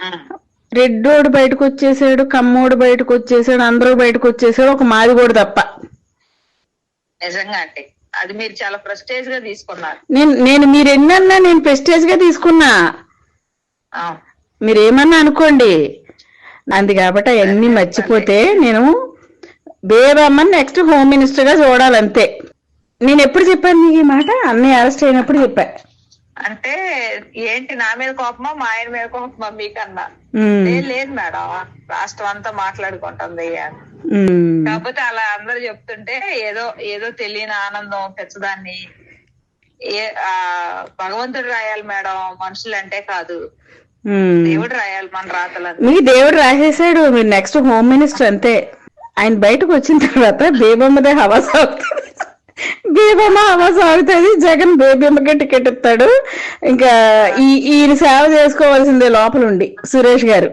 ఉమ్, రెడ్డోడు బయటకు వచ్చేసాడు, కమ్మోడు బయటకు వచ్చేసాడు, అందరూ బయటకు వచ్చేసాడు, ఒక మాదిగోడు తప్ప. నిజంగా అండి, అది మీరు చాలా ప్రెస్టేజ్ గా తీసుకున్నారు. నేను మీరు ఎన్నన్నా నేను ప్రెస్టేజ్ గా తీసుకున్నా, ఆ, మీరేమన్నా అనుకోండి. అంది కాబట్టి అవన్నీ మర్చిపోతే నేను బేబమ్మని నెక్స్ట్ హోమ్ మినిస్టర్ గా చూడాలంతే. నేను ఎప్పుడు చెప్పాను నీకు ఈ మాట? అన్నయ్య అరెస్ట్ అయినప్పుడు చెప్పా. అంటే ఏంటి, నా మీద కోపమా మా ఆయన మీద కోపమా మీకన్నా? లేదు మేడం, రాష్ట్రం అంతా మాట్లాడుకుంటుంది అని. కాకపోతే అలా అందరు చెప్తుంటే ఏదో ఏదో తెలియని ఆనందం పెంచదాన్ని. భగవంతుడు రాయాలి మేడం, మనుషులు అంటే కాదు, దేవుడు రాయాలి మన రాతలని. మీకు దేవుడు రాసేసాడు, మీరు నెక్స్ట్ హోమ్ మినిస్టర్ అంతే. ఆయన బయటకు వచ్చిన తర్వాత బేబమ్మదే హవా సాగుతుంది, బేబమ్మ హవా సాగుతుంది, జగన్ బేబమ్మకే టికెట్ ఇస్తాడు. ఇంకా ఈయన సేవ చేసుకోవాల్సిందే లోపల ఉండి సురేష్ గారు.